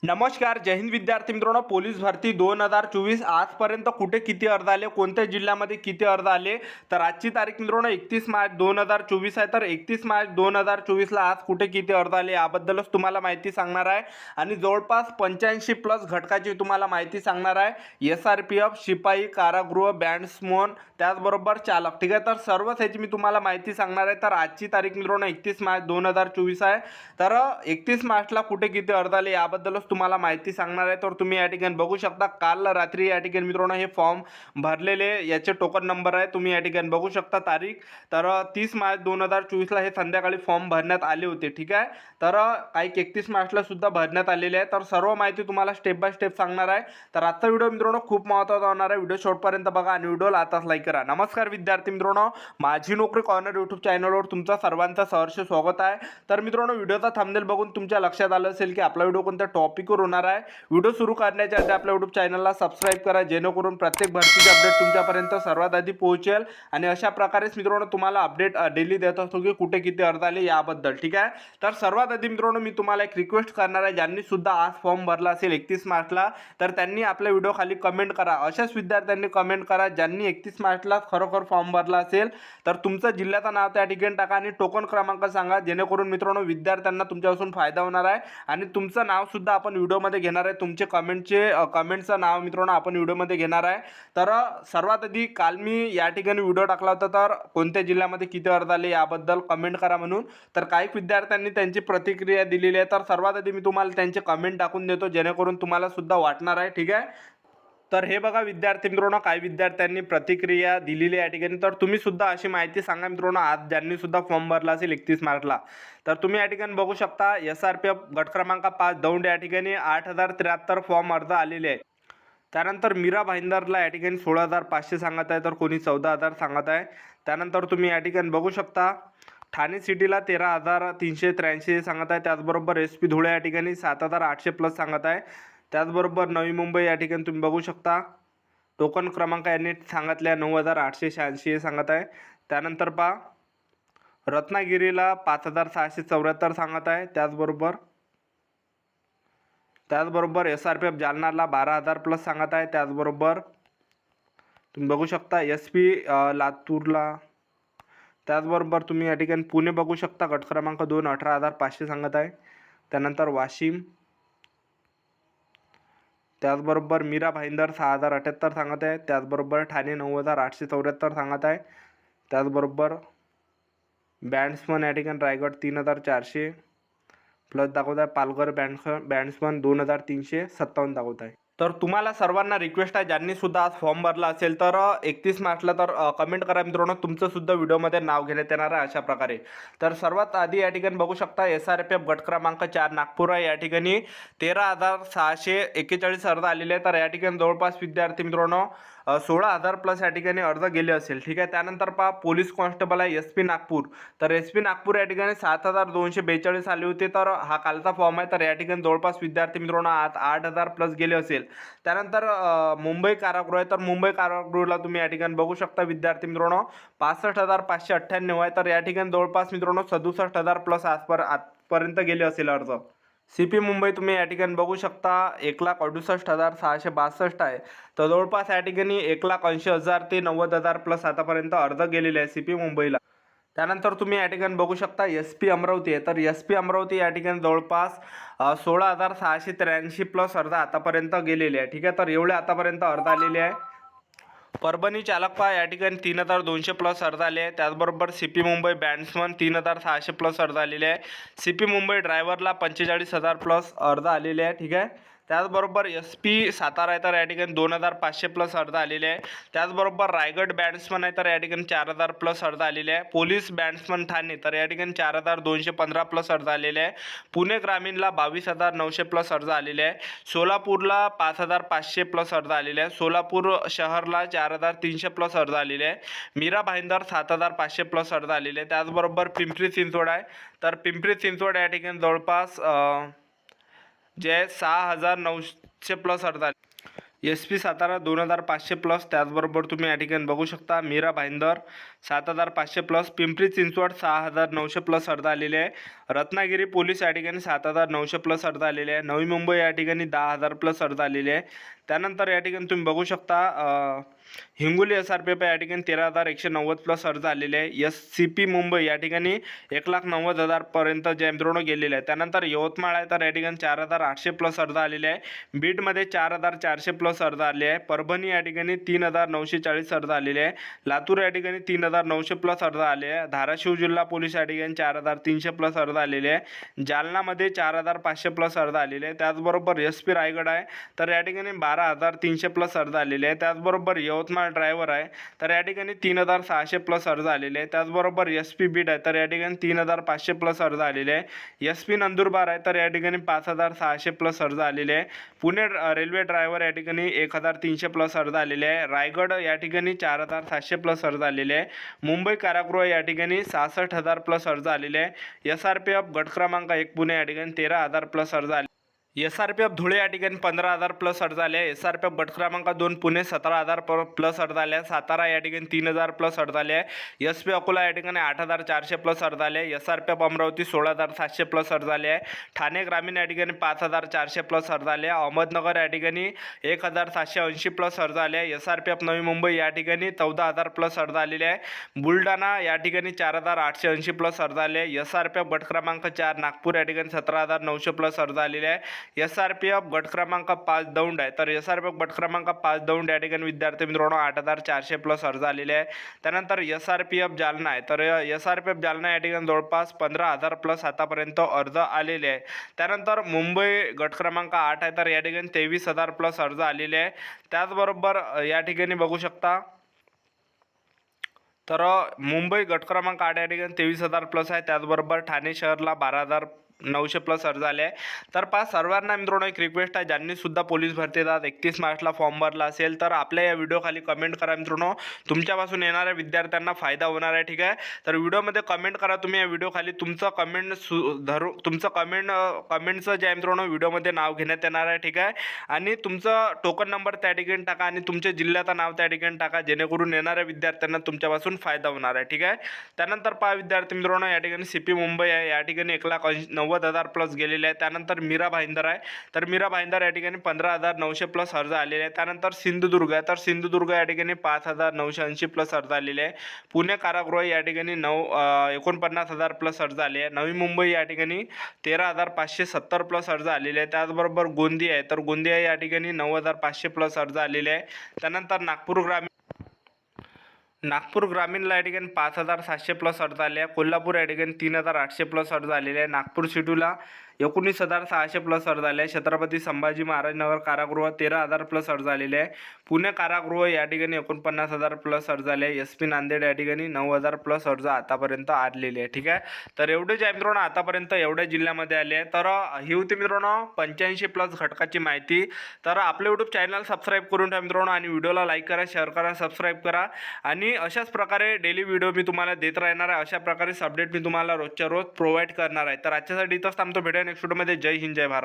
नमस्कार. जय हिंद विद्यार्थी मित्रांनो. पोलीस भरती 2024 आजपर्यंत कुठे किती अर्ज आले, कोणत्या जिल्ह्यामध्ये किती अर्ज आले, तर आजची तारीख मित्रांनो 31 मार्च 2024 आहे. तर 31 मार्च 2024ला आज कुठे किती अर्ज आले याबद्दलच तुम्हाला माहिती सांगणार आहे. आणि जवळपास 85 प्लस घटकाची तुम्हाला माहिती सांगणार आहे. SRPF, शिपाई, कारागृह, बँड्समन, त्याचबरोबर चालक. ठीक आहे, तर सर्वच ह्याची मी तुम्हाला माहिती सांगणार आहे. तर आजची तारीख मित्रांनो 31 मार्च 2024 आहे. तर 31 मार्चला कुठे किती अर्ज आले याबद्दलच तुम्हाला माहिती सांगणार आहे. तर तुम्ही या ठिकाणी बघू शकता, काल रात्री या ठिकाणी मित्रांनो हे फॉर्म भरलेले याचे टोकन नंबर आहे, तुम्ही या ठिकाणी बघू शकता तारीख. तर 30 मार्च 2024ला हे संध्याकाळी फॉर्म भरण्यात आले होते. ठीक आहे, तर काही 31 मार्चला सुद्धा भरण्यात आलेले आहे. तर सर्व माहिती तुम्हाला स्टेप बाय स्टेप सांगणार आहे. तर आजचा व्हिडिओ मित्रांनो खूप महत्त्वाचा होणार आहे. व्हिडिओ शेवटपर्यंत बघा आणि व्हिडिओला आताच लाईक करा. नमस्कार विद्यार्थी मित्रांनो, माझी नोकरी कॉर्नर यूट्यूब चॅनलवर तुमचं सर्वांचं सहर्ष स्वागत आहे. तर मित्रांनो, व्हिडिओचा थंबनेल बघून तुमच्या लक्षात आलं असेल की आपला व्हिडिओ कोणत्या टॉपिकवर होणार आहे. व्हिडिओ सुरू करण्याच्या आधी आपल्या यूट्यूब चॅनलला सबस्क्राईब करा, जेणेकरून प्रत्येक भरतीचे अपडेट तुमच्यापर्यंत सर्वात आधी पोहोचेल. आणि अशा प्रकारेच मित्रांनो तुम्हाला अपडेट डेली देत असतो की कुठे किती अर्ज आले याबद्दल. ठीक आहे, तर सर्वात आधी मित्रांनो मी तुम्हाला एक रिक्वेस्ट करणार आहे, ज्यांनी सुद्धा आज फॉर्म भरला असेल 31 मार्चला, तर त्यांनी आपल्या व्हिडिओ खाली कमेंट करा. अशाच विद्यार्थ्यांनी कमेंट करा ज्यांनी 31 मार्चला खरोखर फॉर्म भरला असेल. तर तुमचं जिल्ह्याचं नाव त्या ठिकाणी टाका आणि टोकन क्रमांक सांगा, जेणेकरून मित्रांनो विद्यार्थ्यांना तुमच्यापासून फायदा होणार आहे. आणि तुमचं नाव सुद्धा आपण व्हिडिओमध्ये घेणार आहे. तुमचे कमेंटचं नाव मित्रांनो आपण व्हिडिओमध्ये घेणार आहे. तर सर्वात आधी काल मी या ठिकाणी व्हिडिओ टाकला होता, तर कोणत्या जिल्ह्यामध्ये किती अर्ज आले याबद्दल कमेंट करा म्हणून. तर काही विद्यार्थ्यांनी त्यांची प्रतिक्रिया दिलेली आहे. तर सर्वात आधी मी तुम्हाला त्यांचे कमेंट टाकून देतो, जेणेकरून तुम्हाला सुद्धा वाटणार आहे. ठीक आहे, तर हे बघा विद्यार्थी मित्रांनो, काही विद्यार्थ्यांनी प्रतिक्रिया दिलेली आहे या ठिकाणी. तर तुम्ही सुद्धा अशी माहिती सांगा मित्रांनो, आज ज्यांनी सुद्धा फॉर्म भरला असेल 31 मार्चला. तर तुम्ही या ठिकाणी बघू शकता, SRPF गट क्रमांक 5 दौंड या ठिकाणी 8073 फॉर्म अर्ज आलेले आहे. त्यानंतर मीरा भाईंदरला या ठिकाणी 16,500 सांगत आहे, तर कोणी 14,000 सांगत आहे. त्यानंतर तुम्ही या ठिकाणी बघू शकता, ठाणे सिटीला 13,383 सांगत आहे. त्याचबरोबर SP धुळे या ठिकाणी 7,800 प्लस सांगत आहे. त्याचबरोबर नवी मुंबई या ठिकाणी तुम्ही बघू शकता, टोकन क्रमांक यांनी सांगितल्या 9,886 सांगत आहे. त्यानंतर पहा, रत्नागिरीला 5,674 सांगत आहे. त्याचबरोबर SRPF जालनाला 12,000 प्लस सांगत आहे. त्याचबरोबर तुम्ही बघू शकता SP लातूरला, त्याचबरोबर तुम्ही या ठिकाणी पुणे बघू शकता, गट क्रमांक 2 18,500 सांगत आहे. त्यानंतर वाशिम, त्याचबरोबर मीरा भाईंदर 6,078 सांगत आहे. त्याचबरोबर ठाणे 9,874 सांगत आहे. त्याचबरोबर बँड्समन या ठिकाणी रायगड 3,400 प्लस दाखवत आहे. पालघर बँड्समन 2,357 दाखवत आहे. तर तुम्हाला सर्वांना रिक्वेस्ट आहे, ज्यांनी सुद्धा आज फॉर्म भरला असेल तर 31 मार्चला तर कमेंट करा मित्रांनो, तुमचं सुद्धा व्हिडिओमध्ये नाव घेण्यात येणार आहे अशा प्रकारे. तर सर्वात आधी या ठिकाणी बघू शकता, SRPF गट क्रमांक 4 नागपूर आहे, या ठिकाणी 13,641 अर्ज आलेले आहे. तर या ठिकाणी जवळपास विद्यार्थी मित्रांनो 16,000 प्लस या ठिकाणी अर्ज गेले असेल. ठीक आहे, त्यानंतर पहा, पोलीस कॉन्स्टेबल आहे SP नागपूर. तर SP नागपूर या ठिकाणी 7,242 आले होते. तर हा कालचा फॉर्म आहे. तर या ठिकाणी जवळपास विद्यार्थी मित्रांनो आज 8,000 प्लस गेले असेल. त्यानंतर मुंबई कारागृह आहे. तर मुंबई कारागृहाला तुम्ही या ठिकाणी बघू शकता विद्यार्थी मित्रांनो 65,598 आहे. तर या ठिकाणी जवळपास मित्रांनो 67,000 प्लस आजपर्यंत गेले असेल अर्ज. CP मुंबई तुम्ही या ठिकाणी बघू शकता 1,68,662 आहे. तर जवळपास या ठिकाणी 1,80,000 ते 90,000 प्लस आतापर्यंत अर्ज गेलेले आहे CP मुंबईला. त्यानंतर तुम्ही या ठिकाणी बघू शकता SP अमरावती आहे. तर SP अमरावती या ठिकाणी जवळपास 16,683 प्लस अर्ज आतापर्यंत गेलेले आहे. ठीक आहे, तर एवढे आतापर्यंत अर्ज आलेले आहे. परभणी चालक पहा, या ठिकाणी 3,200 प्लस अर्ज आले आहे. त्याचबरोबर CP मुंबई बँड्समन 3,600 प्लस अर्ज आलेले आहे. CP मुंबई ड्रायव्हरला 45,000 प्लस अर्ज आलेले आहे. ठीक आहे, त्याचबरोबर SP सातारा आहे. तर या ठिकाणी 2,500 प्लस अर्ज आलेले आहे. त्याचबरोबर रायगड बँड्समन आहे. तर या ठिकाणी 4,000 प्लस अर्ज आलेले आहे. पोलीस बँड्समन ठाणे, तर या ठिकाणी 4,215 प्लस अर्ज आलेले आहे. पुणे ग्रामीणला 22,900 प्लस अर्ज आलेले आहे. सोलापूरला 5,500 प्लस अर्ज आलेले आहे. सोलापूर शहरला 4,300 प्लस अर्ज आलेले आहे. मीरा भाईंदर 7,500 प्लस अर्ज आलेले आहे. त्याचबरोबर पिंपरी चिंचवड आहे. तर पिंपरी चिंचवड या ठिकाणी जवळपास जे 6,900 प्लस अर्ज आले. S P Satara 2500 plus. त्याचबरोबर तुम्ही या ठिकाणी बघू शकता मीरा भाईंदर 7500 प्लस. पिंपरी चिंचवड 6900 प्लस अर्ज आलेले आहे. रत्नागिरी पोलीस या ठिकाणी 7900 प्लस अर्ज आलेले आहे. नवी मुंबई या ठिकाणी 10000 प्लस अर्ज आलेले आहे. त्यानंतर या ठिकाणी तुम्ही बघू शकता हिंगोली SRPF या ठिकाणी 13190 प्लस अर्ज आलेले आहे. SCP मुंबई या ठिकाणी 1,90,000 पर्यंत जे मित्रांनो गेलेले आहे. त्यानंतर यवतमाळ आहे तर या ठिकाणी 4800 प्लस अर्ज आलेले आहे. बीडमध्ये 4400 प्लस अर्ज आले आहे. परभणी या ठिकाणी 3940 अर्ज आलेले आहे. लातूर या ठिकाणी 3900 प्लस अर्ज आले आहे. धाराशिव जिल्हा पोलीस या ठिकाणी 4300 प्लस अर्ज आलेले आहे. जालनामध्ये 4500 प्लस अर्ज आलेले आहे. त्याचबरोबर SP रायगड आहे तर या ठिकाणी 12300 प्लस अर्ज आलेले आहे. त्याचबरोबर यवतमाळ ड्रायव्हर आहे तर या ठिकाणी 3600 प्लस अर्ज आलेले आहे. त्याचबरोबर SP बीड आहे तर या ठिकाणी 3500 प्लस अर्ज आलेले आहे. SP नंदुरबार आहे तर या ठिकाणी 5600 प्लस अर्ज आलेले आहे. पुणे रेल्वे ड्रायव्हर या ठिकाणी 1300 प्लस अर्ज आलेले आहे. रायगड या ठिकाणी 4700 प्लस अर्ज आलेले आहे. मुंबई कारागृह या ठिकाणी 66000 प्लस अर्ज आलेले आहे. SRPF गट क्रमांक 1 पुणे या ठिकाणी 13000 प्लस अर्ज आले. SRPF धुळे या ठिकाणी 15000 प्लस अर्ज आले. SRPF गट क्रमांक 2 पुणे 17000 प्लस अर्ज आले. सातारा या ठिकाणी 3000 प्लस अर्ज आले. SP अकोला या ठिकाणी 8400 प्लस अर्ज आले. SRPF अमरावती 16700 प्लस अर्ज आले आहे. ठाणे ग्रामीण या ठिकाणी 5400 प्लस अर्ज आले. अहमदनगर या ठिकाणी 1780 प्लस अर्ज आले. SRPF नवी मुंबई या ठिकाणी 14000 प्लस अर्ज आलेले आहे. बुलढाणा या ठिकाणी 4880 प्लस अर्ज आले. SRPF गट क्रमांक 4 नागपूर या ठिकाणी 17900 प्लस अर्ज आलेले आहे. SRPF गट क्रमांक 5 दौंड आहे तर SRPF गट क्रमांक 5 दौंड या ठिकाणी विद्यार्थी मित्रांनो 8400 प्लस अर्ज आलेले आहे. त्यानंतर SRPF जालना आहे तर SRPF जालना या ठिकाणी जवळपास 15000 प्लस आतापर्यंत अर्ज आलेले आहे. त्यानंतर मुंबई गट क्रमांक 8 आहे तर या ठिकाणी 23000 प्लस अर्ज आलेले आहे. त्याचबरोबर या ठिकाणी बघू शकता तर मुंबई गट क्रमांक 8 या ठिकाणी 23000 प्लस आहे. त्याचबरोबर ठाणे शहरला 12900 प्लस अर्ज आले आहे. तर सर्वांना मित्रांनो एक रिक्वेस्ट आहे, ज्यांनी सुद्धा पोलीस भरती देतात 31 मार्चला फॉर्म भरला असेल तर आपल्या या व्हिडिओ खाली कमेंट करा मित्रांनो, तुमच्यापासून येणाऱ्या विद्यार्थ्यांना फायदा होणार आहे. ठीक आहे, तर व्हिडिओमध्ये कमेंट करा तुम्ही या व्हिडिओ खाली तुमचं कमेंटचं जे आहे मित्रांनो व्हिडिओमध्ये नाव घेण्यात येणार आहे. ठीक आहे, आणि तुमचं टोकन नंबर त्या ठिकाणी टाका आणि तुमच्या जिल्ह्याचं नाव त्या ठिकाणी टाका, जेणेकरून येणाऱ्या विद्यार्थ्यांना तुमच्यापासून फायदा होणार आहे. ठीक आहे, त्यानंतर पहा विद्यार्थी मित्रांनो या ठिकाणी CP मुंबई आहे या ठिकाणी 1,90,000 प्लस गेलेले आहे. त्यानंतर मीरा भाईंदर आहे तर मीरा भाईंदर या ठिकाणी 15900 प्लस अर्ज आलेले आहे. त्यानंतर सिंधुदुर्ग आहे तर सिंधुदुर्ग या ठिकाणी 5980 प्लस अर्ज आलेले आहे. पुणे कारागृह या ठिकाणी 49,000 प्लस अर्ज आले आहे. नवी मुंबई या ठिकाणी 13,570 प्लस अर्ज आलेले आहे. त्याचबरोबर गोंदिया आहे तर गोंदिया या ठिकाणी 9,500 प्लस अर्ज आलेले आहे. त्यानंतर नागपूर ग्रामीणला या ठिकाणी 5700 प्लस अर्ज आले आहे. कोल्हापूर या ठिकाणी 3800 प्लस अर्ज आलेले आहे. नागपूर सिटीला 19600 प्लस अर्ज आले आहे. छत्रपती संभाजी महाराज नगर कारागृह 13000 प्लस अर्ज आलेले आहे. पुणे कारागृह या ठिकाणी 49,000 प्लस अर्ज आले आहे. SP नांदेड या ठिकाणी 9000 प्लस अर्ज आतापर्यंत आलेले आहे. ठीक आहे, तर एवढे जे आहे मित्रांनो आतापर्यंत एवढ्या जिल्ह्यामध्ये आले आहे. तर ही होती मित्रांनो 85 प्लस घटकाची माहिती. तर आपलं यूट्यूब चॅनल सबस्क्राईब करून ठेवा मित्रांनो आणि व्हिडिओला लाईक करा, शेअर करा, सबस्क्राईब करा आणि अशाच प्रकारे डेली व्हिडिओ मी तुम्हाला देत राहणार आहे. अशा प्रकारे अपडेट मी तुम्हाला रोजच्या रोज प्रोव्हाइड करणार आहे. तर आजच्यासाठी इथंच थांबतो, भेटूया नेक्स्ट व्हिडिओमध्ये. जय हिंद, जय भारत.